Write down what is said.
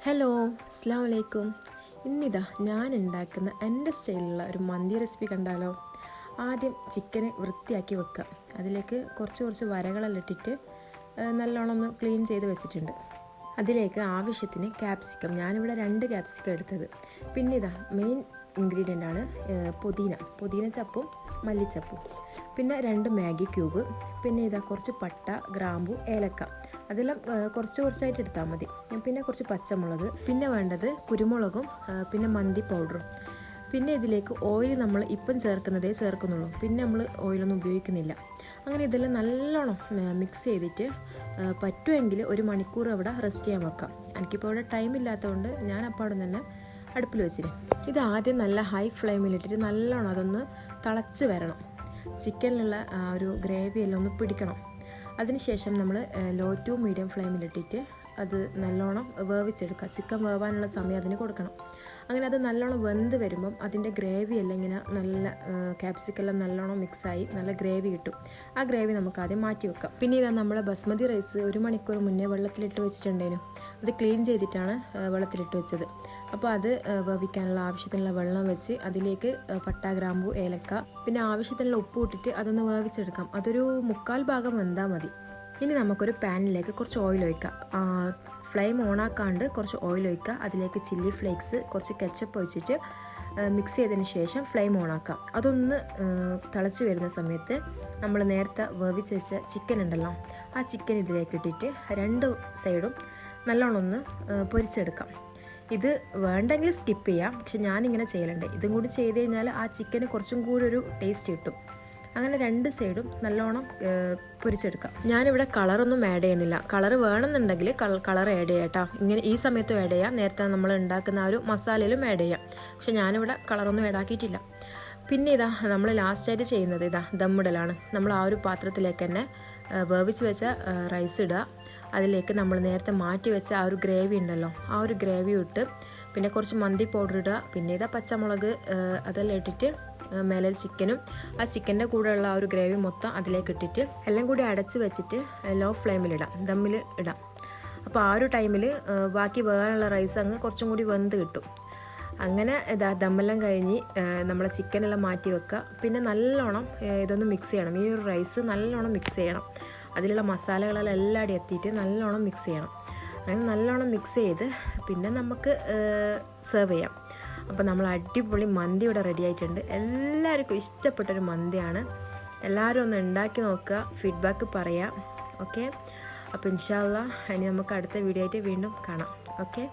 Hello, അസ്സാം വലൈക്കും. ഇന്നിതാ ഞാൻ ഉണ്ടാക്കുന്ന എൻ്റെ സ്റ്റൈലിലുള്ള ഒരു മന്തി റെസിപ്പി കണ്ടാലോ. ആദ്യം ചിക്കന് വൃത്തിയാക്കി വെക്കുക. അതിലേക്ക് കുറച്ച് വരകളെല്ലാം ഇട്ടിട്ട് നല്ലോണം ഒന്ന് ക്ലീൻ ചെയ്ത് വെച്ചിട്ടുണ്ട്. അതിലേക്ക് ആവശ്യത്തിന് ക്യാപ്സിക്കം, ഞാനിവിടെ 2 ക്യാപ്സിക്കം എടുത്തത്. പിന്നെ ഇതാ മെയിൻ ഇൻഗ്രീഡിയൻ്റ് ആണ് പുതിന ചപ്പും മല്ലിച്ചപ്പും, പിന്നെ 2 മാഗി ക്യൂബ്, പിന്നെ ഇതാ കുറച്ച് പട്ട, ഗ്രാമ്പു, ഏലക്ക, അതെല്ലാം കുറച്ചായിട്ട് എടുത്താൽ മതി. പിന്നെ കുറച്ച് പച്ചമുളക്, പിന്നെ വേണ്ടത് കുരുമുളകും, പിന്നെ മന്തി പൗഡറും. പിന്നെ ഇതിലേക്ക് ഓയിൽ നമ്മൾ ഇപ്പം ചേർക്കുന്നുള്ളൂ, പിന്നെ നമ്മൾ ഓയിലൊന്നും ഉപയോഗിക്കുന്നില്ല. അങ്ങനെ ഇതെല്ലാം നല്ലോണം മിക്സ് ചെയ്തിട്ട് പറ്റുമെങ്കിൽ 1 മണിക്കൂർ അവിടെ റെസ്റ്റ് ചെയ്യാൻ വെക്കാം. എനിക്കിപ്പോൾ ഇവിടെ ടൈം ഇല്ലാത്തതുകൊണ്ട് ഞാൻ അപ്പോൾ അവിടെ തന്നെ അടുപ്പിൽ വെച്ചിന്. ഇത് ആദ്യം നല്ല ഹൈ ഫ്ലെയിമിലിട്ടിട്ട് നല്ലോണം അതൊന്ന് തിളച്ച് വരണം. ചിക്കനിലുള്ള ആ ഒരു ഗ്രേവി എല്ലാം ഒന്ന് പിടിക്കണം. അതിനുശേഷം നമ്മൾ ലോ ടു മീഡിയം ഫ്ലെയിമിലിട്ടിട്ട് അത് നല്ലോണം വേവിച്ചെടുക്കുക. ചിക്കൻ വേവാനുള്ള സമയം അതിന് കൊടുക്കണം. അങ്ങനെ അത് നല്ലോണം വെന്ത് വരുമ്പം അതിൻ്റെ ഗ്രേവി എല്ലാം ഇങ്ങനെ നല്ല ക്യാപ്സിക്കെല്ലാം നല്ലോണം മിക്സായി നല്ല ഗ്രേവി കിട്ടും. ആ ഗ്രേവി നമുക്ക് ആദ്യം മാറ്റി വെക്കാം. പിന്നെ ഇതാ നമ്മുടെ ബസ്മതി റൈസ് 1 മണിക്കൂർ മുന്നേ വെള്ളത്തിലിട്ട് വെച്ചിട്ടുണ്ടേനു. അത് ക്ലീൻ ചെയ്തിട്ടാണ് വെള്ളത്തിലിട്ട് വെച്ചത്. അപ്പോൾ അത് വേവിക്കാനുള്ള ആവശ്യത്തിനുള്ള വെള്ളം വെച്ച് അതിലേക്ക് പട്ട, ഗ്രാമ്പു, ഏലക്ക, പിന്നെ ആവശ്യത്തിനുള്ള ഉപ്പ് ഇട്ടിട്ട് അതൊന്ന് വേവിച്ചെടുക്കാം. അതൊരു 1/4 ഭാഗം വെന്താൽ മതി. ഇനി നമുക്കൊരു പാനിലേക്ക് കുറച്ച് ഓയിൽ ഒഴിക്കാം. ഫ്ലെയിം ഓണാക്കാണ്ട് കുറച്ച് ഓയിൽ ഒഴിക്കുക. അതിലേക്ക് ചില്ലി ഫ്ലേക്സ്, കുറച്ച് കെച്ചപ്പ് ഒഴിച്ചിട്ട് മിക്സ് ചെയ്തതിന് ശേഷം ഫ്ലെയിം ഓണാക്കാം. അതൊന്ന് തിളച്ച് വരുന്ന സമയത്ത് നമ്മൾ നേരത്തെ വേവിച്ച് വെച്ച ചിക്കൻ ഉണ്ടല്ലോ, ആ ചിക്കൻ ഇതിലേക്ക് ഇട്ടിട്ട് 2 സൈഡും നല്ലോണം ഒന്ന് പൊരിച്ചെടുക്കാം. ഇത് വേണ്ടെങ്കിൽ സ്കിപ്പ് ചെയ്യാം, പക്ഷെ ഞാനിങ്ങനെ ചെയ്യലുണ്ട്. ഇതും കൂടി ചെയ്ത് കഴിഞ്ഞാൽ ആ ചിക്കന് കുറച്ചും കൂടി ഒരു ടേസ്റ്റ് കിട്ടും. അങ്ങനെ 2 സൈഡും നല്ലോണം പൊരിച്ചെടുക്കാം. ഞാനിവിടെ കളറൊന്നും ആഡ് ചെയ്യുന്നില്ല. കളർ വേണമെന്നുണ്ടെങ്കിൽ കളർ ആഡ് ചെയ്യാം കേട്ടോ. ഇങ്ങനെ ഈ സമയത്തും ആഡ് ചെയ്യാം, നേരത്തെ നമ്മൾ ഉണ്ടാക്കുന്ന ആ ഒരു മസാലയിലും ആഡ് ചെയ്യാം. പക്ഷെ ഞാനിവിടെ കളറൊന്നും ആഡ് ആക്കിയിട്ടില്ല. പിന്നെ ഇതാ നമ്മൾ ലാസ്റ്റായിട്ട് ചെയ്യുന്നത് ദമ്മിടലാണ്. നമ്മൾ ആ ഒരു പാത്രത്തിലേക്ക് തന്നെ വേവിച്ച് വെച്ച റൈസ് ഇടുക. അതിലേക്ക് നമ്മൾ നേരത്തെ മാറ്റി വെച്ച ആ ഒരു ഗ്രേവി ഉണ്ടല്ലോ, ആ ഒരു ഗ്രേവി ഇട്ട് പിന്നെ കുറച്ച് മന്തി പൗഡർ ഇടുക. പിന്നെ പച്ചമുളക് അതെല്ലാം ഇട്ടിട്ട് മേലെ ചിക്കനും ആ ചിക്കൻ്റെ കൂടെയുള്ള ആ ഒരു ഗ്രേവി മൊത്തം അതിലേക്ക് ഇട്ടിട്ട് എല്ലാം കൂടി അടച്ച് വെച്ചിട്ട് ലോ ഫ്ലെയിമിലിടാം, ദമ്മിൽ ഇടാം. അപ്പോൾ ആ ഒരു ടൈമിൽ ബാക്കി വേകാനുള്ള റൈസ് അങ്ങ് കുറച്ചും കൂടി വെന്ത് കിട്ടും. അങ്ങനെ ദമ്മെല്ലാം കഴിഞ്ഞ് നമ്മളെ ചിക്കനെല്ലാം മാറ്റി വെക്കുക. പിന്നെ നല്ലോണം ഇതൊന്ന് മിക്സ് ചെയ്യണം. ഈ ഒരു റൈസ് നല്ലോണം മിക്സ് ചെയ്യണം. അതിലുള്ള മസാലകളെല്ലാം എല്ലാവരും എത്തിയിട്ട് നല്ലോണം മിക്സ് ചെയ്യണം. അങ്ങനെ നല്ലോണം മിക്സ് ചെയ്ത് പിന്നെ നമുക്ക് സെർവ് ചെയ്യാം. അപ്പോൾ നമ്മൾ അടിപൊളി മന്തി ഇവിടെ റെഡി ആയിട്ടുണ്ട്. എല്ലാവർക്കും ഇഷ്ടപ്പെട്ടൊരു മന്തിയാണ്. എല്ലാവരും ഒന്ന് ഉണ്ടാക്കി നോക്കുക, ഫീഡ്ബാക്ക് പറയാം. ഓക്കെ, അപ്പോൾ ഇൻഷാ അല്ലാഹ് ഇനി നമുക്ക് അടുത്ത വീഡിയോ ആയിട്ട് വീണ്ടും കാണാം. ഓക്കെ.